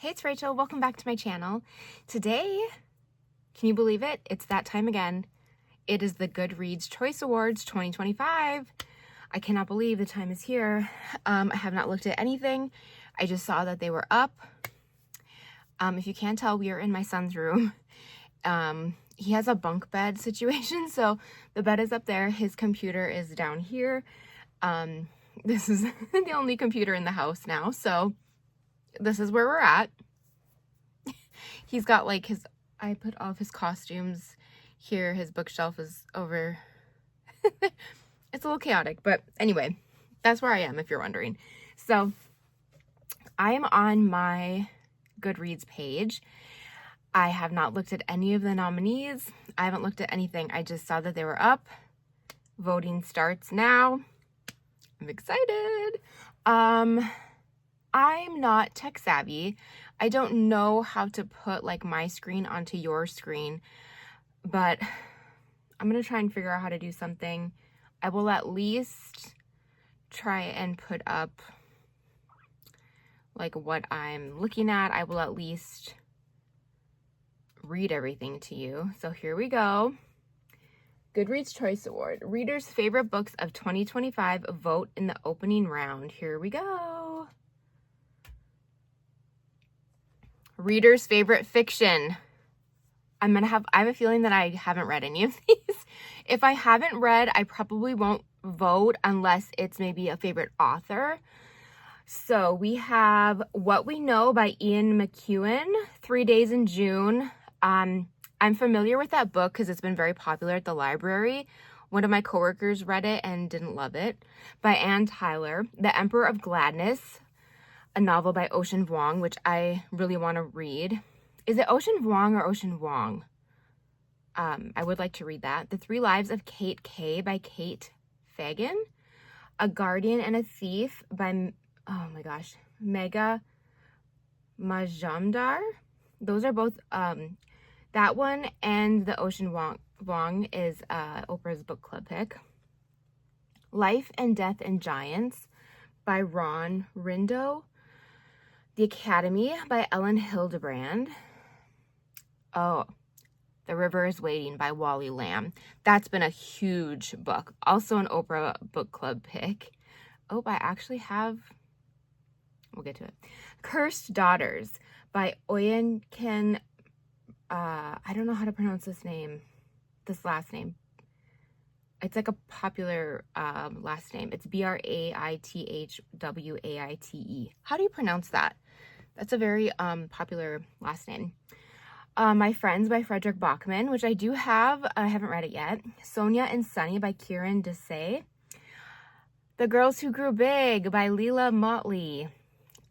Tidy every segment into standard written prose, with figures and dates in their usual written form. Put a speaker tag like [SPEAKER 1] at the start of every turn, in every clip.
[SPEAKER 1] Hey, it's Rachel. Welcome back to my channel. Today, can you believe it? It's that time again. It is the GoodReads Choice Awards 2025. I cannot believe the time is here. I have not looked at anything. I just saw that they were up. If you can't tell, we are in my son's room. He has a bunk bed situation, so the bed is up there. His computer is down here. This is the only computer in the house now, so this is where we're at. He's got like I put all of his costumes here. His bookshelf is over. It's a little chaotic, but anyway, that's where I am if you're wondering. So I am on my GoodReads page. I have not looked at any of the nominees. I haven't looked at anything. I just saw that they were up. Voting starts now. I'm excited. I'm not tech savvy. I don't know how to put like my screen onto your screen, but I'm going to try and figure out how to do something. I will at least try and put up like what I'm looking at. I will at least read everything to you. So here we go. GoodReads Choice Award. Readers' favorite books of 2025. Vote in the opening round. Here we go. Readers' favorite fiction. I have a feeling that I haven't read any of these. If I haven't read, I probably won't vote unless it's maybe a favorite author. So we have What We Know by Ian McEwan, 3 Days in June. I'm familiar with that book because it's been very popular at the library. One of my coworkers read it and didn't love it. By Anne Tyler. The Emperor of Gladness, a novel by Ocean Vuong, which I really want to read. Is it Ocean Vuong or Ocean Wong? I would like to read that. The Three Lives of Kate K by Kate Fagan. A Guardian and a Thief by, oh my gosh, Megha Majumdar. Those are both, that one and the Ocean Vuong is Oprah's book club pick. Life and Death and Giants by Ron Rindo. The Academy by Ellen Hildebrand. Oh, The River is Waiting by Wally Lamb. That's been a huge book. Also an Oprah book club pick. Oh, I actually have, we'll get to it. Cursed Daughters by Oyenken, I don't know how to pronounce this last name. It's like a popular last name. It's Braithwaite. How do you pronounce that? That's a very popular last name. My Friends by Frederick Bachman, which I do have. I haven't read it yet. Sonia and Sunny by Kieran Desai. The Girls Who Grew Big by Leila Motley.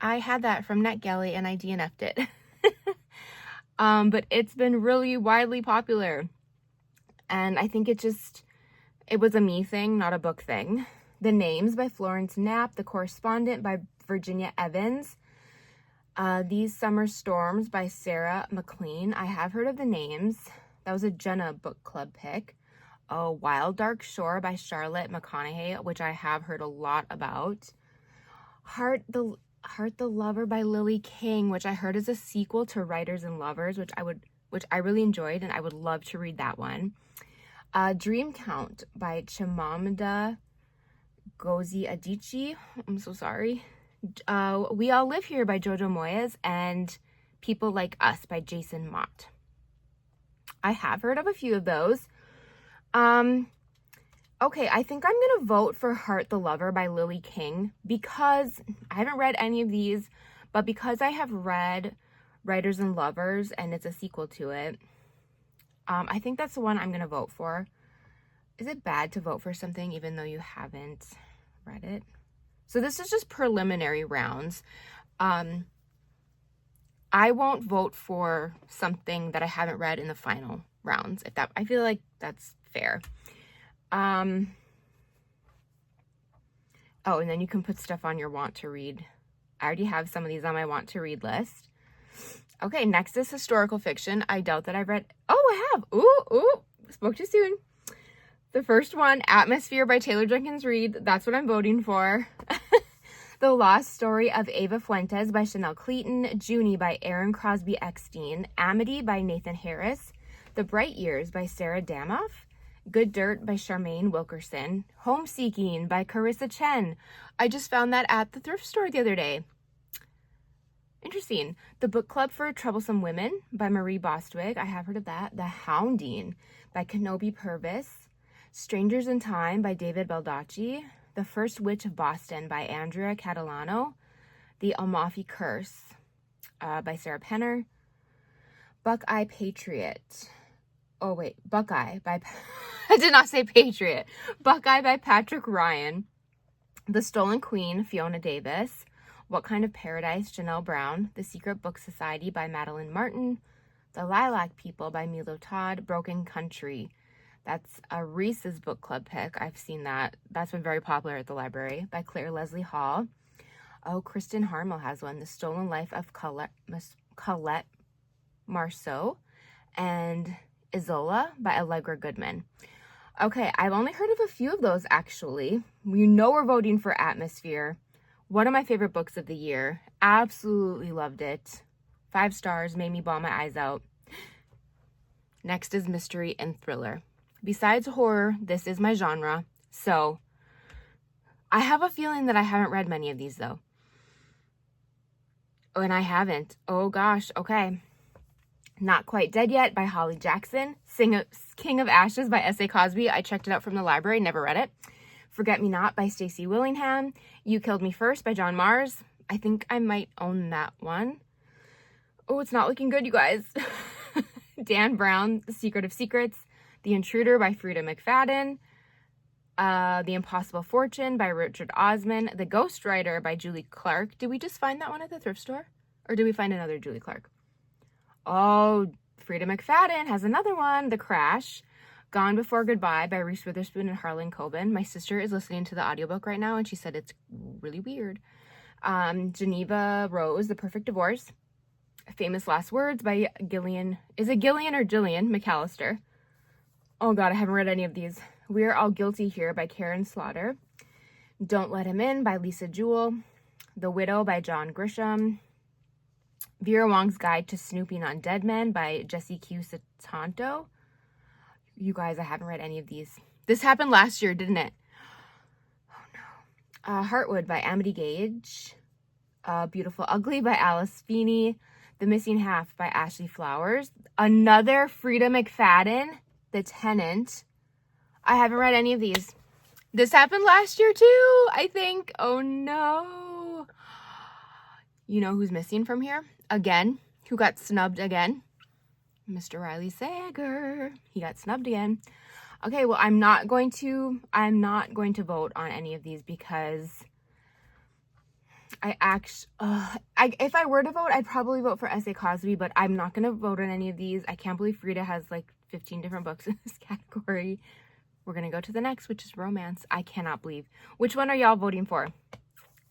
[SPEAKER 1] I had that from NetGalley and I DNF'd it. But it's been really widely popular. And I think it was a me thing, not a book thing. The Names by Florence Knapp. The Correspondent by Virginia Evans. These Summer Storms by Sarah McLean. I have heard of The Names. That was a Jenna book club pick. Oh, Wild Dark Shore by Charlotte McConaughey, which I have heard a lot about. Heart the Lover by Lily King, which I heard is a sequel to Writers and Lovers, which I really enjoyed, and I would love to read that one. Dream Count by Chimamanda Ngozi Adichie. I'm so sorry. We All Live Here by Jojo Moyes, and People Like Us by Jason Mott. I have heard of a few of those. Okay, I think I'm going to vote for Heart the Lover by Lily King because I haven't read any of these, but because I have read Writers and Lovers and it's a sequel to it, I think that's the one I'm going to vote for. Is it bad to vote for something even though you haven't read it? So this is just preliminary rounds. I won't vote for something that I haven't read in the final rounds. I feel like that's fair. Oh, and then you can put stuff on your want to read. I already have some of these on my want to read list. Okay, next is historical fiction. I doubt that I've read. Oh, I have. Ooh, spoke too soon. The first one, Atmosphere by Taylor Jenkins Reid. That's what I'm voting for. The Lost Story of Ava Fuentes by Chanel Clayton, Junie by Aaron Crosby Eckstein, Amity by Nathan Harris, The Bright Years by Sarah Damoff, Good Dirt by Charmaine Wilkerson, Homeseeking by Carissa Chen. I just found that at the thrift store the other day. Interesting. The Book Club for Troublesome Women by Marie Bostwick. I have heard of that. The Hounding by Kenobi Purvis. Strangers in Time by David Baldacci. The First Witch of Boston by Andrea Catalano. The Amalfi Curse by Sarah Penner. Buckeye Patriot. Oh, wait. Buckeye by... I did not say Patriot. Buckeye by Patrick Ryan. The Stolen Queen, Fiona Davis. What Kind of Paradise, Janelle Brown. The Secret Book Society by Madeline Martin. The Lilac People by Milo Todd. Broken Country. That's a Reese's book club pick. I've seen that. That's been very popular at the library. By Claire Leslie Hall. Oh, Kristen Harmel has one. The Stolen Life of Colette Marceau. And Isola by Allegra Goodman. Okay, I've only heard of a few of those, actually. You know we're voting for Atmosphere. One of my favorite books of the year. Absolutely loved it. 5 stars, made me bawl my eyes out. Next is mystery and thriller. Besides horror, this is my genre. So, I have a feeling that I haven't read many of these, though. Oh, and I haven't. Oh, gosh. Okay. Not Quite Dead Yet by Holly Jackson. King of Ashes by S.A. Cosby. I checked it out from the library. Never read it. Forget Me Not by Stacey Willingham. You Killed Me First by John Mars. I think I might own that one. Oh, it's not looking good, you guys. Dan Brown, The Secret of Secrets. The Intruder by Frida McFadden. The Impossible Fortune by Richard Osman. The Ghostwriter by Julie Clark. Did we just find that one at the thrift store? Or did we find another Julie Clark? Oh, Frida McFadden has another one. The Crash. Gone Before Goodbye by Reese Witherspoon and Harlan Coben. My sister is listening to the audiobook right now, and she said it's really weird. Geneva Rose, The Perfect Divorce. Famous Last Words by Gillian. Is it Gillian or Jillian McAllister? Oh, God, I haven't read any of these. We're All Guilty Here by Karen Slaughter. Don't Let Him In by Lisa Jewell. The Widow by John Grisham. Vera Wong's Guide to Snooping on Dead Men by Jesse Q. Satanto. You guys, I haven't read any of these. This happened last year, didn't it? Oh, no. Heartwood by Amity Gage. Beautiful Ugly by Alice Feeney. The Missing Half by Ashley Flowers. Another Frida McFadden. The Tenant. I haven't read any of these. This happened last year, too, I think. Oh, no. You know who's missing from here? Again. Who got snubbed again? Mr. Riley Sager. He got snubbed again. Okay, well, I'm not going to vote on any of these because if I were to vote, I'd probably vote for S.A. Cosby, but I'm not going to vote on any of these. I can't believe Frida has like 15 different books in this category. We're going to go to the next, which is romance. I cannot believe. Which one are y'all voting for?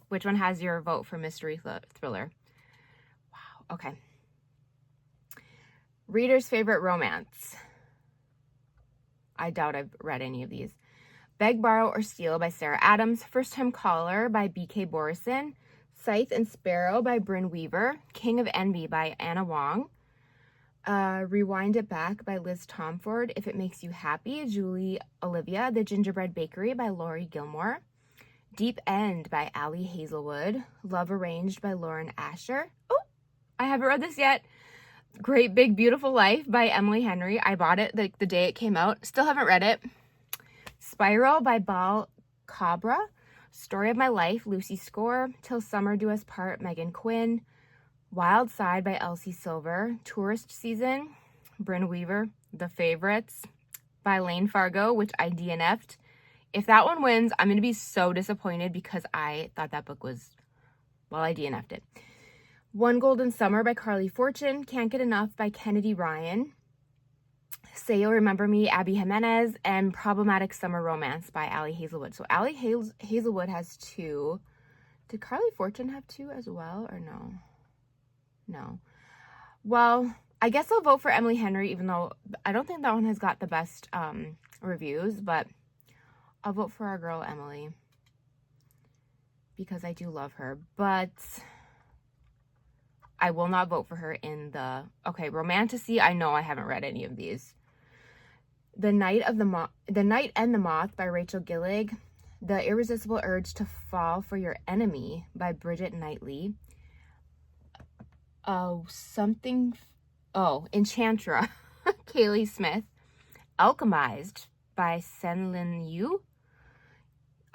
[SPEAKER 1] Which one has your vote for mystery thriller? Wow, okay. Reader's favorite romance. I doubt I've read any of these. Beg, Borrow, or Steal by Sarah Adams. First Time Caller by B.K. Borison. Scythe and Sparrow by Bryn Weaver. King of Envy by Anna Wong. Rewind It Back by Liz Tomford. If It Makes You Happy, Julie Olivia. The Gingerbread Bakery by Laurie Gilmore. Deep End by Allie Hazelwood. Love Arranged by Lauren Asher. Oh, I haven't read this yet. Great Big Beautiful Life by Emily Henry. I bought it the day it came out. Still haven't read it. Spiral by Bal Cabra. Story of My Life, Lucy Score. Till Summer Do Us Part, Megan Quinn. Wild Side by Elsie Silver. Tourist Season, Bryn Weaver. The Favorites by Lane Fargo, which I DNF'd. If that one wins, I'm going to be so disappointed because I thought that book was, well, I DNF'd it. One Golden Summer by Carly Fortune. Can't Get Enough by Kennedy Ryan. Say You'll Remember Me, Abby Jimenez. And Problematic Summer Romance by Allie Hazelwood. So Allie Hazelwood has 2. Did Carly Fortune have 2 as well, or no? No. Well, I guess I'll vote for Emily Henry, even though I don't think that one has got the best reviews, but I'll vote for our girl Emily. because I do love her, but I will not vote for her in the, okay, Romantasy. I know I haven't read any of these. The Night and the Moth by Rachel Gillig. The Irresistible Urge to Fall for Your Enemy by Bridget Knightley. Enchantra, Kaylee Smith. Alchemized by Senlin Yu.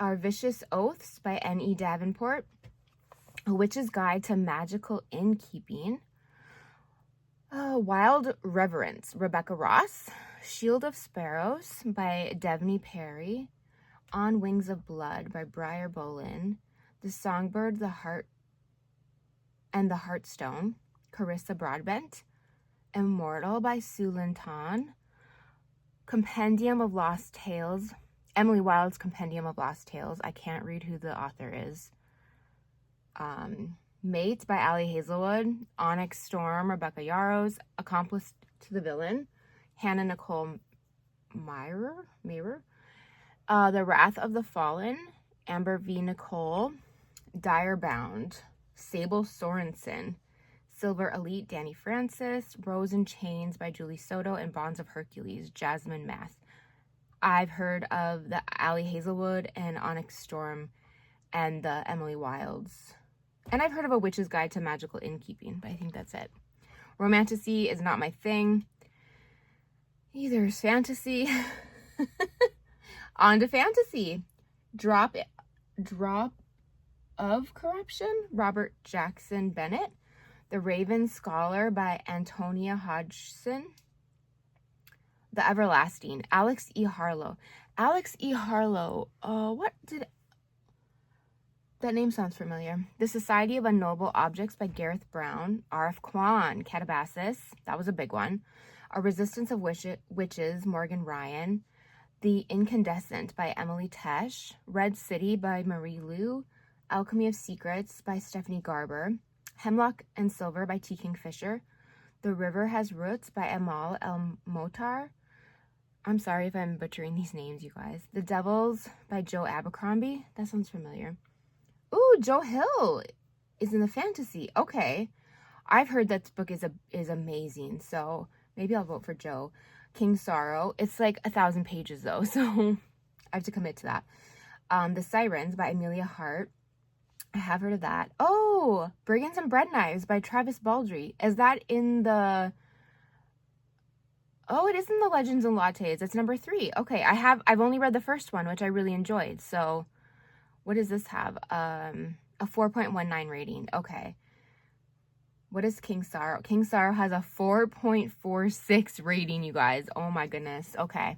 [SPEAKER 1] Our Vicious Oaths by N.E. Davenport. A Witch's Guide to Magical Innkeeping. Wild Reverence, Rebecca Ross. Shield of Sparrows by Devney Perry. On Wings of Blood by Briar Bolin. The Songbird, the Heart, and the Heartstone, Carissa Broadbent. Immortal by Sue Linton. Compendium of Lost Tales, Emily Wilde's Compendium of Lost Tales. I can't read who the author is. Mate by Allie Hazelwood. Onyx Storm, Rebecca Yarros. Accomplice to the Villain, Hannah Nicole Mairer. The Wrath of the Fallen, Amber V. Nicole. Direbound, Sable Sorensen. Silver Elite, Danny Francis. Rose in Chains by Julie Soto. And Bonds of Hercules, Jasmine Mass. I've heard of the Allie Hazelwood and Onyx Storm and the Emily Wildes. And I've heard of A Witch's Guide to Magical Innkeeping, but I think that's it. Romantasy is not my thing. Either is fantasy. On to fantasy. Drop of Corruption, Robert Jackson Bennett. The Raven Scholar by Antonia Hodgson. The Everlasting, Alex E. Harlow. Alex E. Harlow, that name sounds familiar. The Society of Unknowable Objects by Gareth Brown. R.F. Kwan, Catabasis, that was a big one. A Resistance of Witches, Morgan Ryan. The Incandescent by Emily Tesh. Red City by Marie Lu. Alchemy of Secrets by Stephanie Garber. Hemlock and Silver by T. Kingfisher. The River Has Roots by Amal El Motar. I'm sorry if I'm butchering these names, you guys. The Devils by Joe Abercrombie. That sounds familiar. Ooh, Joe Hill is in the fantasy. Okay. I've heard that book is amazing, so maybe I'll vote for Joe. King Sorrow. It's like 1,000 pages, though, so I have to commit to that. The Sirens by Amelia Hart. I have heard of that. Oh, Brigands and Bread Knives by Travis Baldry. Is that in the... Oh, it is in the Legends and Lattes. It's number 3. Okay, I've only read the first one, which I really enjoyed. So, what does this have? A 4.19 rating. Okay. What is King Sorrow? King Sorrow has a 4.46 rating, you guys. Oh my goodness. Okay.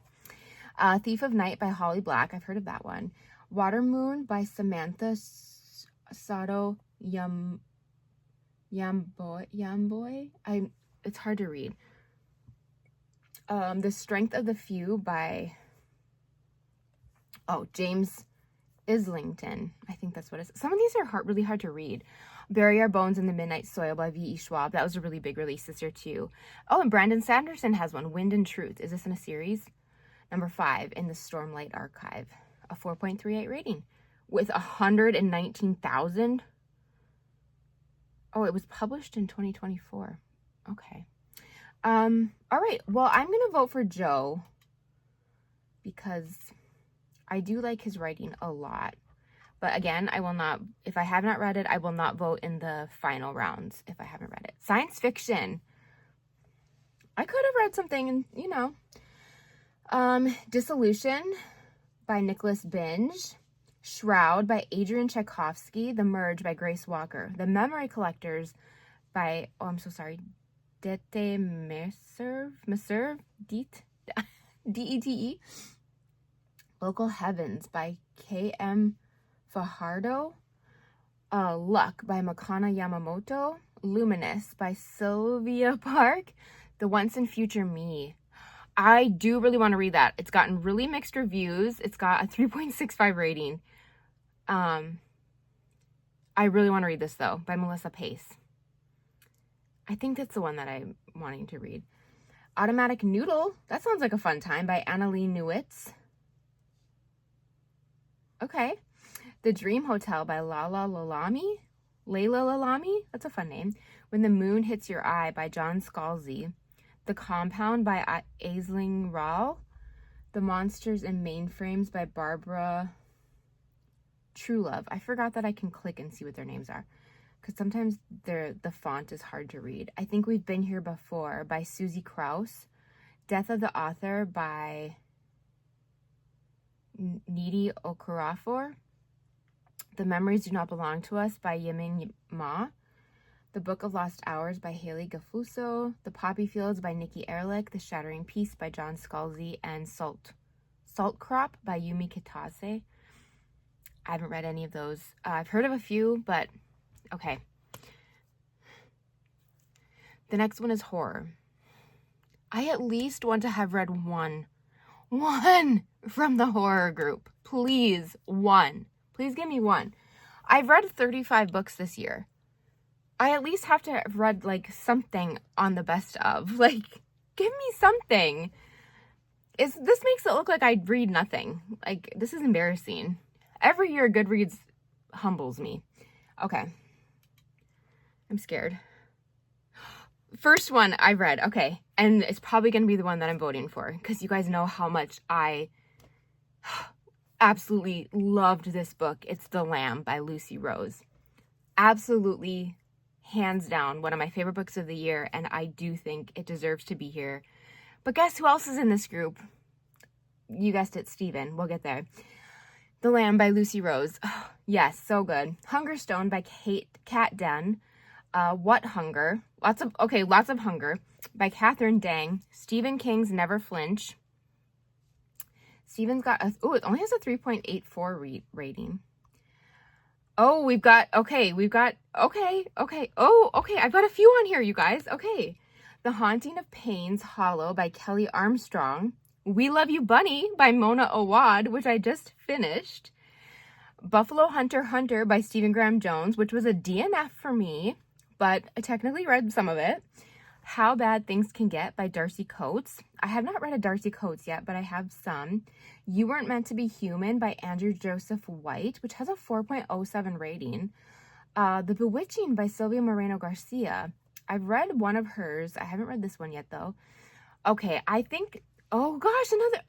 [SPEAKER 1] Thief of Night by Holly Black. I've heard of that one. Water Moon by Samantha Sato Yamboy. It's hard to read. The Strength of the Few by James Islington. I think that's what it is. Some of these are really hard to read. Bury Our Bones in the Midnight Soil by V.E. Schwab. That was a really big release this year too. Oh, and Brandon Sanderson has one. Wind and Truth. Is this in a series? Number 5 in the Stormlight Archive. A 4.38 rating with 119,000. Oh, it was published in 2024. Okay. All right. Well, I'm going to vote for Joe because I do like his writing a lot. But again, I will not, if I have not read it, I will not vote in the final rounds if I haven't read it. Science fiction. I could have read something, Dissolution by Nicholas Binge. Shroud by Adrian Tchaikovsky. The Merge by Grace Walker. The Memory Collectors by, Dete Meserve, D-E-T-E. Local Heavens by K.M. Fajardo. Luck by Makana Yamamoto. Luminous by Sylvia Park. The Once and Future Me. I do really want to read that. It's gotten really mixed reviews. It's got a 3.65 rating. I really want to read this though, by Melissa Pace. I think that's the one that I'm wanting to read. Automatic Noodle. That sounds like a fun time by Annalee Newitz. Okay. The Dream Hotel by Layla Lalami, that's a fun name. When the Moon Hits Your Eye by John Scalzi. The Compound by Aisling Rao. The Monsters in Mainframes by Barbara Truelove. I forgot that I can click and see what their names are, because sometimes the font is hard to read. I Think We've Been Here Before by Susie Krauss. Death of the Author by Needy Okorafor. The Memories Do Not Belong to Us by Yemin Ma. The Book of Lost Hours by Haley Gafuso. The Poppy Fields by Nikki Ehrlich. The Shattering Peace by John Scalzi. And Salt Crop by Yumi Kitase. I haven't read any of those. I've heard of a few, but okay. The next one is horror. I at least want to have read one from the horror group. Please, one. Please give me one. I've read 35 books this year. I at least have to have read, like, something on the best of. Like, give me something. This makes it look like I read nothing. Like, this is embarrassing. Every year, GoodReads humbles me. Okay. I'm scared. First one I read, okay, and it's probably going to be the one that I'm voting for, because you guys know how much I absolutely loved this book. It's The Lamb by Lucy Rose. Absolutely, hands down, one of my favorite books of the year, and I do think it deserves to be here. But guess who else is in this group? You guessed it, Steven. We'll get there. The Lamb by Lucy Rose. Oh, yes, so good. Hungerstone by Kat Dunn. What Hunger? Lots of Hunger by Catherine Dang. Stephen King's Never Flinch. Stephen's got it only has a 3.84 rating. Oh, I've got a few on here, you guys. Okay. The Haunting of Payne's Hollow by Kelly Armstrong. We Love You Bunny by Mona Awad, which I just finished. Buffalo Hunter by Stephen Graham Jones, which was a DNF for me, but I technically read some of it. How Bad Things Can Get by Darcy Coates. I have not read a Darcy Coates yet, but I have some. You Weren't Meant to Be Human by Andrew Joseph White, which has a 4.07 rating. The Bewitching by Sylvia Moreno Garcia. I've read one of hers. I haven't read this one yet, though. Okay, I think... Oh, gosh, another...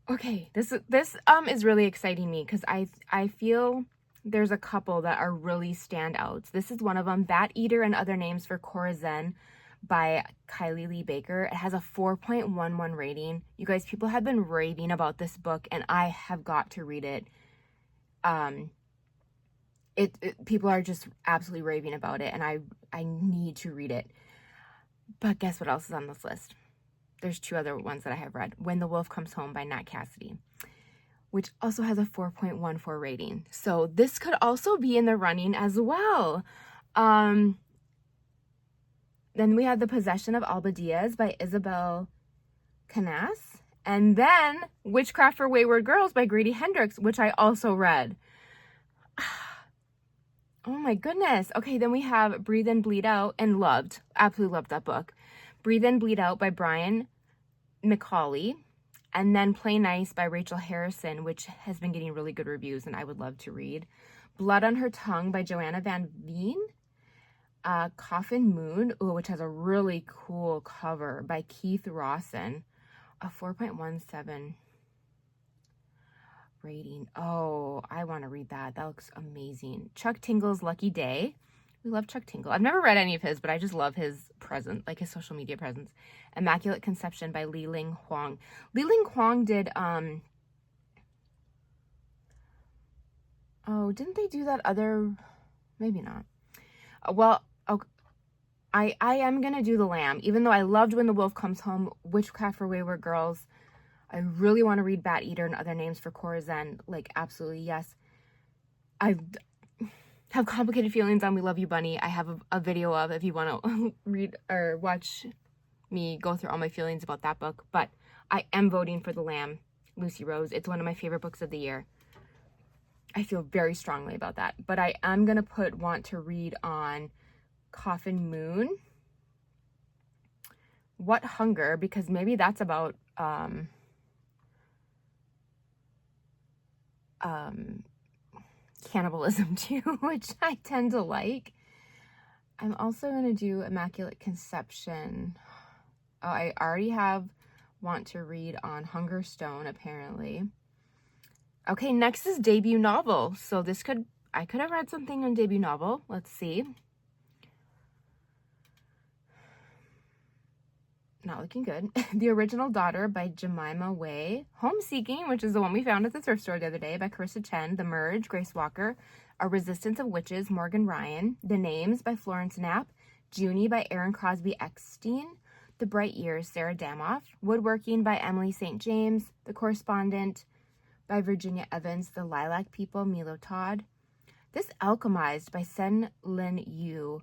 [SPEAKER 1] Okay, this is really exciting me, because I feel... There's a couple that are really standouts. This is one of them, Bat Eater and Other Names for Cora Zen by Kylie Lee Baker. It has a 4.11 rating. You guys, people have been raving about this book, and I have got to read it. People are just absolutely raving about it, and I need to read it. But guess what else is on this list? There's two other ones that I have read. When the Wolf Comes Home by Nat Cassidy, which also has a 4.14 rating. So this could also be in the running as well. Then we have The Possession of Alba Diaz by Isabel Canas. And then Witchcraft for Wayward Girls by Grady Hendrix, which I also read. Oh my goodness. Okay, then we have Breathe and Bleed Out, and absolutely loved that book. Breathe and Bleed Out by Brian McCauley. And then Play Nice by Rachel Harrison, which has been getting really good reviews and I would love to read. Blood on Her Tongue by Joanna Van Veen. Coffin Moon, which has a really cool cover by Keith Rawson. A 4.17 rating. Oh, I want to read that. That looks amazing. Chuck Tingle's Lucky Day. We love Chuck Tingle. I've never read any of his, but I just love his presence, like his social media presence. Immaculate Conception by Li Ling Huang. Li Ling Huang did, didn't they do that other, maybe not. I am going to do The Lamb, even though I loved When the Wolf Comes Home, Witchcraft for Wayward Girls. I really want to read Bat Eater and Other Names for Cora Zen. Like, absolutely, yes. I have complicated feelings on We Love You Bunny. I have a video of, if you want to read or watch me go through all my feelings about that book. But I am voting for The Lamb, Lucy Rose. It's one of my favorite books of the year. I feel very strongly about that. But I am going to want to read on Coffin Moon. What Hunger, because maybe that's about cannibalism too, which I tend to like. I'm also going to do Immaculate Conception. Oh, I already want to read on Hunger Stone, apparently. Okay, next is debut novel. So I could have read something on debut novel. Let's see. Not looking good. The Original Daughter by Jemima Way. Homeseeking, which is the one we found at the thrift store the other day, by Carissa Chen. The Merge, Grace Walker. A Resistance of Witches, Morgan Ryan. The Names by Florence Knapp. Junie by Aaron Crosby Eckstein. The Bright Years, Sarah Damoff. Woodworking by Emily St. James. The Correspondent by Virginia Evans. The Lilac People, Milo Todd. This Alchemized by Sen Lin Yu.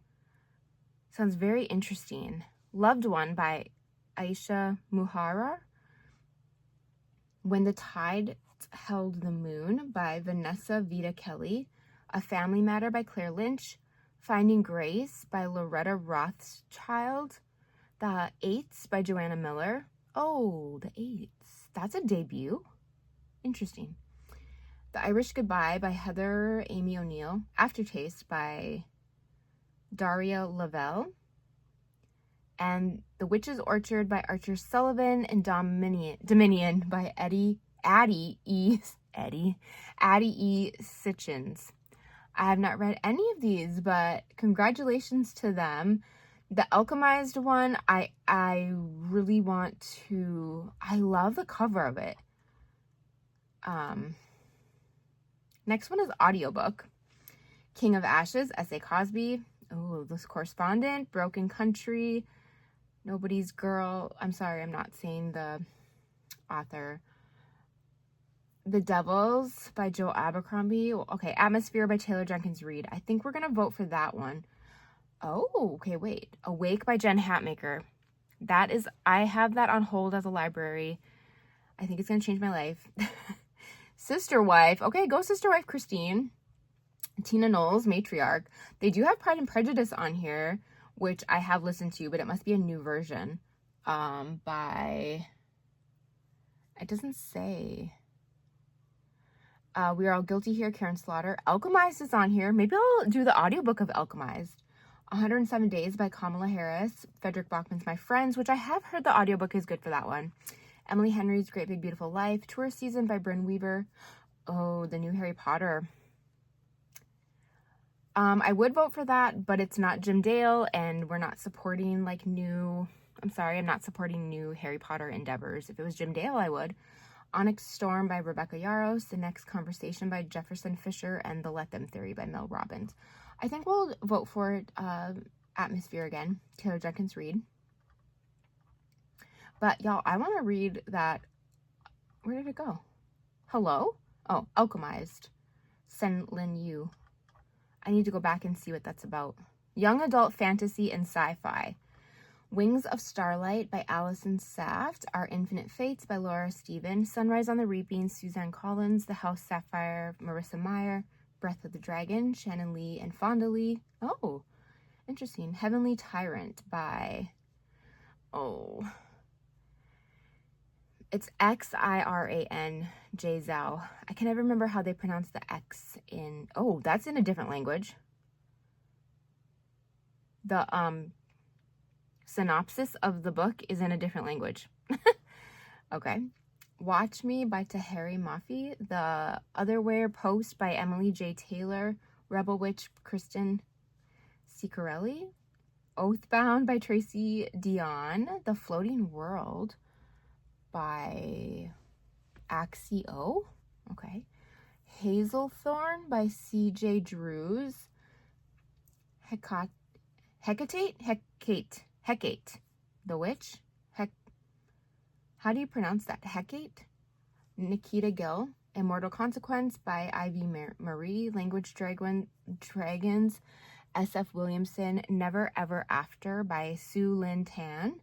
[SPEAKER 1] Sounds very interesting. Loved One by Aisha Muharrar. When the Tide Held the Moon by Vanessa Vita Kelly. A Family Matter by Claire Lynch. Finding Grace by Loretta Rothschild. The Eights by Joanna Miller. Oh, The Eights. That's a debut. Interesting. The Irish Goodbye by Heather Amy O'Neill. Aftertaste by Daria Lavelle. And The Witch's Orchard by Archer Sullivan. And Dominion by Addie E. Sitchins. I have not read any of these, but congratulations to them. The Alchemized one, I really want to. I love the cover of it. Next one is audiobook. King of Ashes, S.A. Cosby. Oh, This Correspondent, Broken Country, Nobody's Girl. I'm sorry, I'm not saying the author. The Devils by Joe Abercrombie. Okay, Atmosphere by Taylor Jenkins Reid. I think we're going to vote for that one. Oh, okay, wait. Awake by Jen Hatmaker. I have that on hold at the library. I think it's going to change my life. Sister Wife. Okay, go Sister Wife, Christine. Tina Knowles, Matriarch. They do have Pride and Prejudice on here, which I have listened to, but it must be a new version. By... It doesn't say... We Are All Guilty Here, Karen Slaughter. Alchemized is on here. Maybe I'll do the audiobook of Alchemized. 107 Days by Kamala Harris. Frederick Bachman's My Friends, which I have heard the audiobook is good for that one. Emily Henry's Great Big Beautiful Life. Tourist Season by Bryn Weaver. Oh, the new Harry Potter. I would vote for that, but it's not Jim Dale, and we're not supporting, I'm not supporting new Harry Potter endeavors. If it was Jim Dale, I would. Onyx Storm by Rebecca Yarros, The Next Conversation by Jefferson Fisher, and The Let Them Theory by Mel Robbins. I think we'll vote for it, Atmosphere again, Taylor Jenkins Reid. But y'all, I want to read that. Where did it go? Hello? Oh, Alchemized. Sen Lin Yu. I need to go back and see what that's about. Young adult fantasy and sci-fi. Wings of Starlight by Allison Saft. Our Infinite Fates by Laura Stephen. Sunrise on the Reaping, Suzanne Collins. The House Sapphire, Marissa Meyer. Breath of the Dragon, Shannon Lee and Fonda Lee. Oh, interesting. Heavenly Tyrant by... It's Xiran J. Zhao. I can never remember how they pronounce the X in... Oh, that's in a different language. The synopsis of the book is in a different language. Okay. Watch Me by Tahari Mafi. The Otherwhere Post by Emily J. Taylor. Rebel Witch, Kristen Ciccarelli. Oathbound by Tracy Dion. The Floating World by Axio. Okay. Hazelthorn by C.J. Drews. Hecate. The Witch. How do you pronounce that? Hecate? Nikita Gill. Immortal Consequence by Ivy Marie. Language Dragons. S.F. Williamson. Never Ever After by Sue Lynn Tan.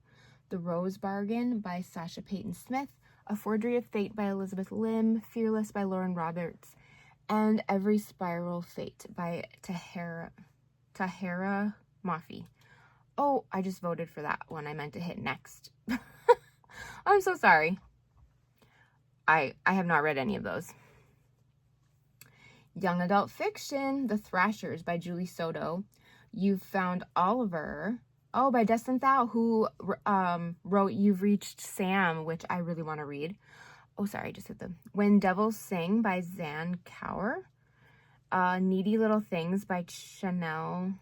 [SPEAKER 1] The Rose Bargain by Sasha Payton Smith. A Forgery of Fate by Elizabeth Lim. Fearless by Lauren Roberts. And Every Spiral Fate by Tahara Mafi. Oh, I just voted for that one. I meant to hit next. I'm so sorry. I have not read any of those. Young adult fiction, The Thrashers by Julie Soto. You've Found Oliver, oh, by Destin Thau, who wrote You've Reached Sam, which I really want to read. Oh, sorry, I just hit the When Devils Sing by Zan Cower. Needy Little Things by Chanel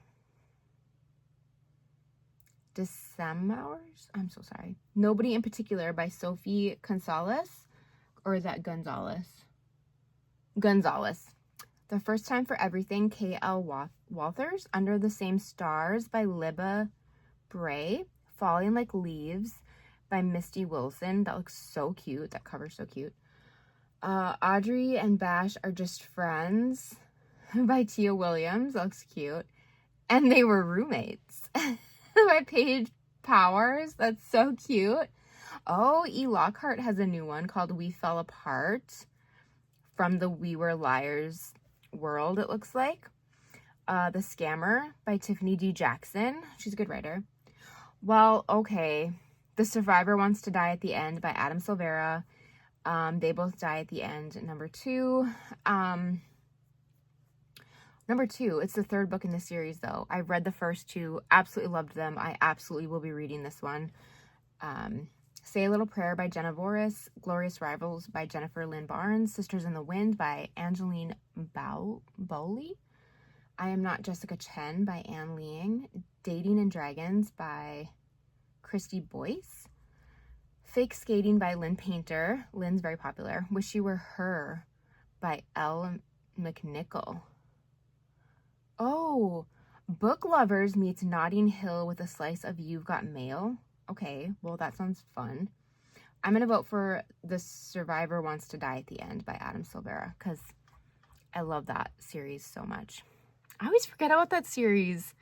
[SPEAKER 1] Desamowers. I'm so sorry. Nobody in Particular by Sophie Gonzalez. Or is that Gonzalez? Gonzalez. The First Time for Everything, K.L. Walters. Under the Same Stars by Libba Bray. Falling Like Leaves by Misty Wilson. That looks so cute. That cover's so cute. Audrey and Bash Are Just Friends by Tia Williams. That looks cute. And They Were Roommates by Paige Powers. That's so cute. Oh, E. Lockhart has a new one called We Fell Apart from the We Were Liars world, it looks like. The Scammer by Tiffany D. Jackson. She's a good writer. Well, okay. The Survivor Wants to Die at the End by Adam Silvera. They Both Die at the End, number 2. Number 2, it's the third book in the series, though. I've read the first 2, absolutely loved them. I absolutely will be reading this one. Say a Little Prayer by Jenna Voris. Glorious Rivals by Jennifer Lynn Barnes. Sisters in the Wind by Angeline Bowley. I Am Not Jessica Chen by Anne Leang. Dating and Dragons by Christy Boyce. Fake Skating by Lynn Painter. Lynn's very popular. Wish You Were Her by Elle McNichol. Oh, Book Lovers meets Notting Hill with a Slice of You've Got Mail. Okay, well, that sounds fun. I'm going to vote for The Survivor Wants to Die at the End by Adam Silvera because I love that series so much. I always forget about that series.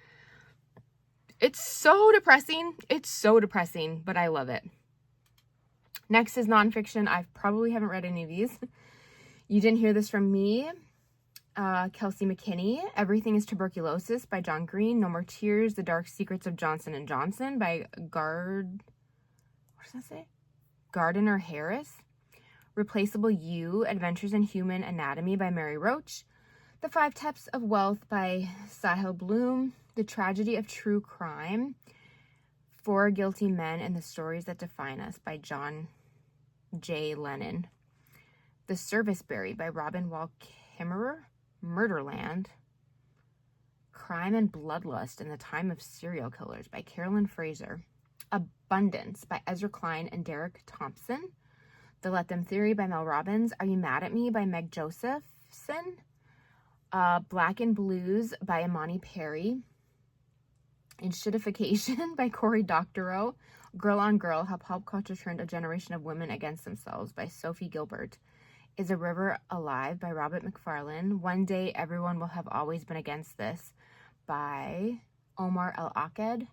[SPEAKER 1] It's so depressing. It's so depressing, but I love it. Next is nonfiction. I probably haven't read any of these. You Didn't Hear This From Me. Kelsey McKinney. Everything is Tuberculosis by John Green. No More Tears. The Dark Secrets of Johnson & Johnson by what does that say? Gardner Harris. Replaceable You. Adventures in Human Anatomy by Mary Roach. The 5 Steps of Wealth by Sahil Bloom. The Tragedy of True Crime. 4 Guilty Men and the Stories That Define Us by John J. Lennon. The Serviceberry by Robin Wall Kimmerer. Murderland. Crime and Bloodlust in the Time of Serial Killers by Carolyn Fraser. Abundance by Ezra Klein and Derek Thompson. The Let Them Theory by Mel Robbins. Are You Mad at Me by Meg Josephson. Black and Blues by Imani Perry. Enshittification by Cory Doctorow. Girl on Girl, How Pop Culture Turned a Generation of Women Against Themselves by Sophie Gilbert. Is a River Alive by Robert McFarlane. One Day Everyone Will Have Always Been Against This by Omar El Aked.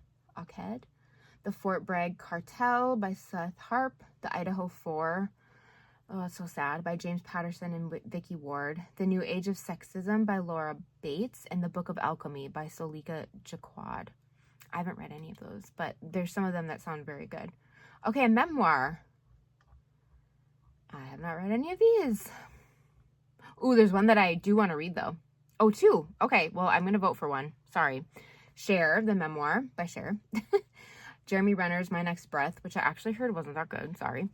[SPEAKER 1] The Fort Bragg Cartel by Seth Harp. The Idaho 4. Oh, it's so sad. By James Patterson and Vicky Ward. The New Age of Sexism by Laura Bates. And The Book of Alchemy by Solika Jacquard. I haven't read any of those, but there's some of them that sound very good. Okay, a memoir. I have not read any of these. Ooh, there's one that I do want to read, though. Oh, 2. Okay, well, I'm going to vote for one. Sorry. Cher, the memoir by Cher. Jeremy Renner's My Next Breath, which I actually heard wasn't that good. Sorry.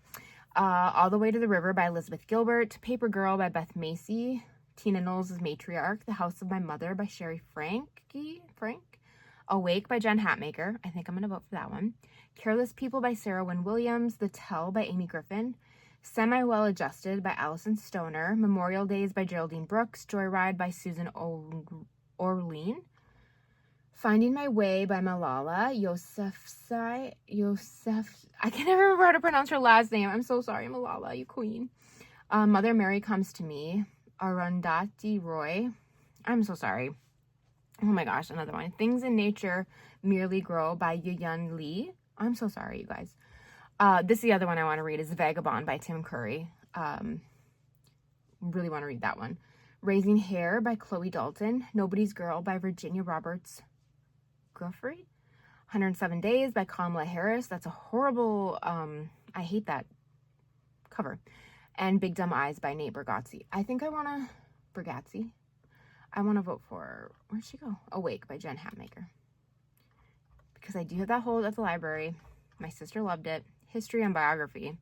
[SPEAKER 1] All the Way to the River by Elizabeth Gilbert. Paper Girl by Beth Macy. Tina Knowles' Matriarch. The House of My Mother by Sherry Frank. Awake by Jen Hatmaker. I think I'm going to vote for that one. Careless People by Sarah Wynne Williams. The Tell by Amy Griffin. Semi-Well Adjusted by Allison Stoner. Memorial Days by Geraldine Brooks. Joyride by Susan Orlean. Finding My Way by Malala Yousafzai. I can never remember how to pronounce her last name. I'm so sorry, Malala, you queen. Mother Mary Comes to Me. Arundhati Roy. I'm so sorry. Oh my gosh, another one. Things in Nature Merely Grow by Yuyun Lee. I'm so sorry, you guys. This is the other one I want to read is Vagabond by Tim Curry. Really want to read that one. Raising Hair by Chloe Dalton. Nobody's Girl by Virginia Roberts Guthrie. 107 Days by Kamala Harris. That's a horrible, I hate that cover. And Big Dumb Eyes by Nate Bargatze. I think I want to, Bargatze? I want to vote for, where'd she go? Awake by Jen Hatmaker. Because I do have that hold at the library. My sister loved it. History and biography.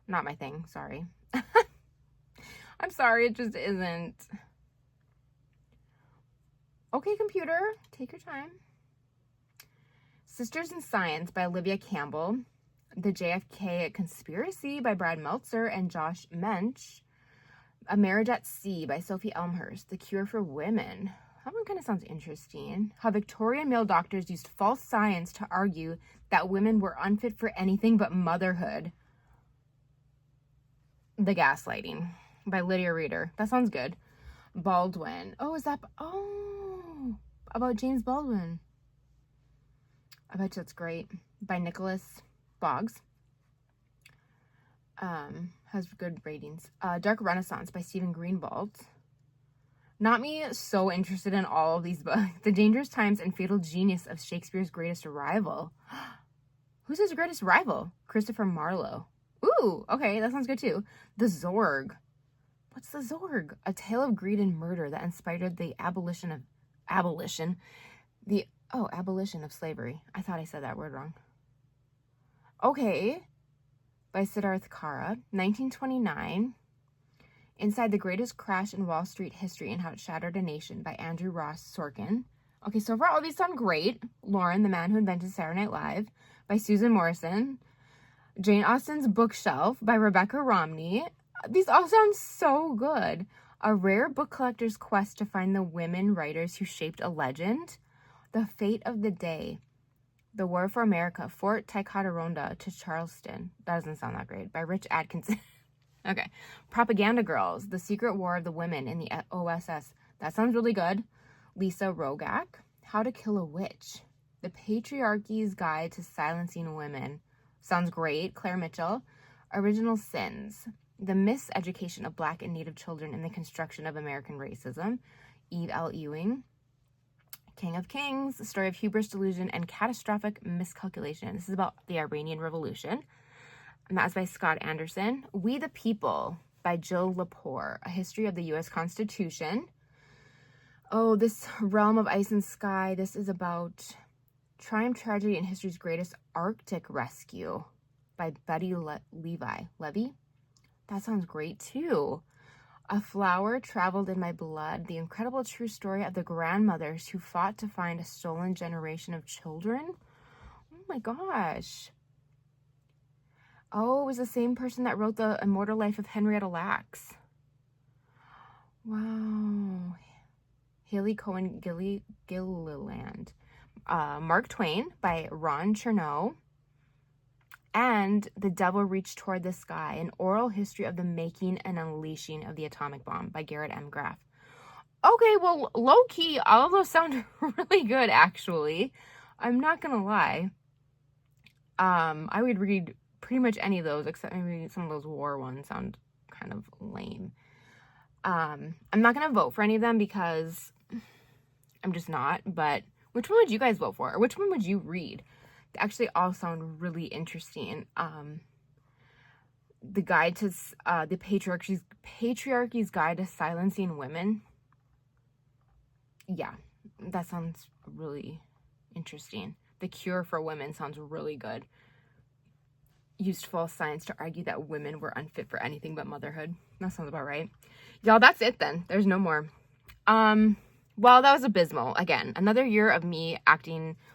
[SPEAKER 1] Not my thing, sorry. I'm sorry, it just isn't. Okay, computer, take your time. Sisters in Science by Olivia Campbell. The JFK Conspiracy by Brad Meltzer and Josh Mensch. A Marriage at Sea by Sophie Elmhurst. The Cure for Women. That one kind of sounds interesting. How Victorian male doctors used false science to argue that women were unfit for anything but motherhood. The Gaslighting by Lydia Reader. That sounds good. Baldwin. Oh, is that... Oh, about James Baldwin. I bet you that's great. By Nicholas Boggs. Has good ratings. Dark Renaissance by Stephen Greenwald. Not me so interested in all of these books. The Dangerous Times and Fatal Genius of Shakespeare's Greatest Rival. Who's his greatest rival? Christopher Marlowe. Ooh, okay, that sounds good too. The Zorg. What's the Zorg? A tale of greed and murder that inspired the abolition of slavery. I thought I said that word wrong. Okay. By Siddharth Kara. 1929. Inside the Greatest Crash in Wall Street History and How It Shattered a Nation by Andrew Ross Sorkin. Okay, so far all these sound great. Lauren, the Man Who Invented Saturday Night Live by Susan Morrison. Jane Austen's Bookshelf by Rebecca Romney. These all sound so good. A Rare Book Collector's Quest to Find the Women Writers Who Shaped a Legend. The Fate of the Day. The War for America, Fort Ticonderoga to Charleston. That doesn't sound that great. By Rich Atkinson. Okay. Propaganda Girls, The Secret War of the Women in the OSS. That sounds really good. Lisa Rogak. How to Kill a Witch. The Patriarchy's Guide to Silencing Women. Sounds great. Claire Mitchell. Original Sins. The Miseducation of Black and Native Children in the Construction of American Racism. Eve L. Ewing. King of Kings, The Story of Hubris, Delusion, and Catastrophic Miscalculation. This is about the Iranian Revolution. And that's by Scott Anderson. We the People by Jill Lepore. A History of the U.S. Constitution. Oh, This Realm of Ice and Sky. This is about Triumph, Tragedy, and History's Greatest Arctic Rescue by Betty Levy. That sounds great, too. A Flower Traveled in My Blood, the incredible true story of the grandmothers who fought to find a stolen generation of children. Oh my gosh. Oh, it was the same person that wrote The Immortal Life of Henrietta Lacks. Wow. Haley Cohen Gilliland. Mark Twain by Ron Chernow. And The Devil Reached Toward the Sky, an oral history of the making and unleashing of the atomic bomb by Garrett M. Graff. Okay, well, low-key, all of those sound really good, actually. I'm not gonna lie. I would read pretty much any of those, except maybe some of those war ones sound kind of lame. I'm not gonna vote for any of them because I'm just not, but which one would you guys vote for? Or which one would you read? They actually all sound really interesting. The Guide to the Patriarchy's Guide to Silencing Women. Yeah, that sounds really interesting. The Cure for Women sounds really good. Used false science to argue that women were unfit for anything but motherhood. That sounds about right. Y'all, that's it then. There's no more. Well, that was abysmal. Again, another year of me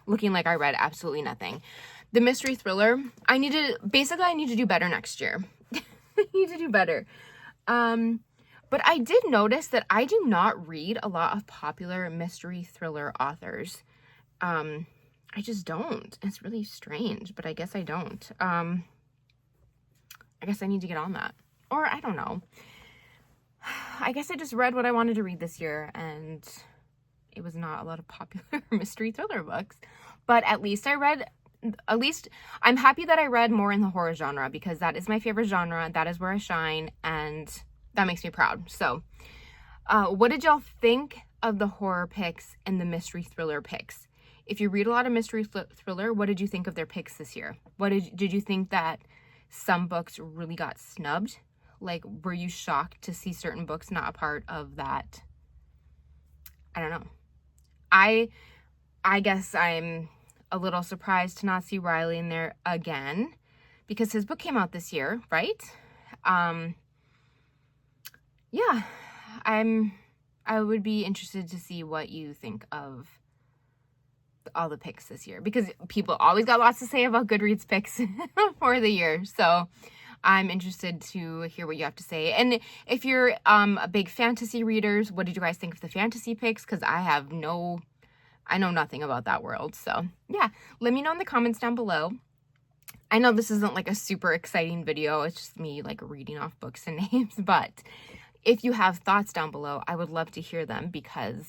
[SPEAKER 1] looking like I read absolutely nothing. The mystery thriller, I need to do better next year. I need to do better. But I did notice that I do not read a lot of popular mystery thriller authors. I just don't. It's really strange, but I guess I don't. I guess I need to get on that. Or I don't know. I guess I just read what I wanted to read this year, and it was not a lot of popular mystery thriller books. But at least I'm happy that I read more in the horror genre, because that is my favorite genre. That is where I shine, and that makes me proud. So, what did y'all think of the horror picks and the mystery thriller picks? If you read a lot of mystery thriller, what did you think of their picks this year? Did you think that some books really got snubbed? Like, were you shocked to see certain books not a part of that I don't know. I guess I'm a little surprised to not see Riley in there again, because his book came out this year, right? Yeah, I would be interested to see what you think of all the picks this year, because people always got lots to say about Goodreads picks for the year. So I'm interested to hear what you have to say. And if you're a big fantasy readers, what did you guys think of the fantasy picks? Because I know nothing about that world. So yeah, let me know in the comments down below. I know this isn't like a super exciting video. It's just me like reading off books and names. But if you have thoughts down below, I would love to hear them, because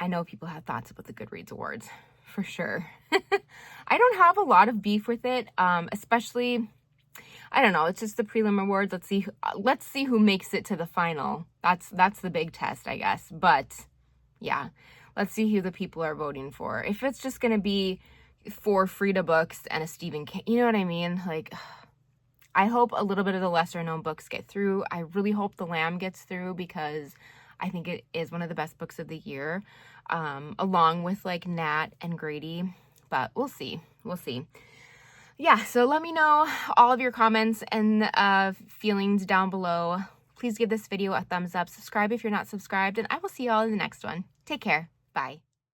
[SPEAKER 1] I know people have thoughts about the GoodReads Awards for sure. I don't have a lot of beef with it, especially, I don't know, it's just the prelim awards. Let's see who makes it to the final. That's the big test, I guess. But yeah, let's see who the people are voting for. If it's just going to be 4 Frida books and a Stephen King, you know what I mean? Like, I hope a little bit of the lesser known books get through. I really hope The Lamb gets through, because I think it is one of the best books of the year, along with like Nat and Grady, but we'll see. Yeah, so let me know all of your comments and feelings down below. Please give this video a thumbs up, subscribe if you're not subscribed, and I will see you all in the next one. Take care. Bye.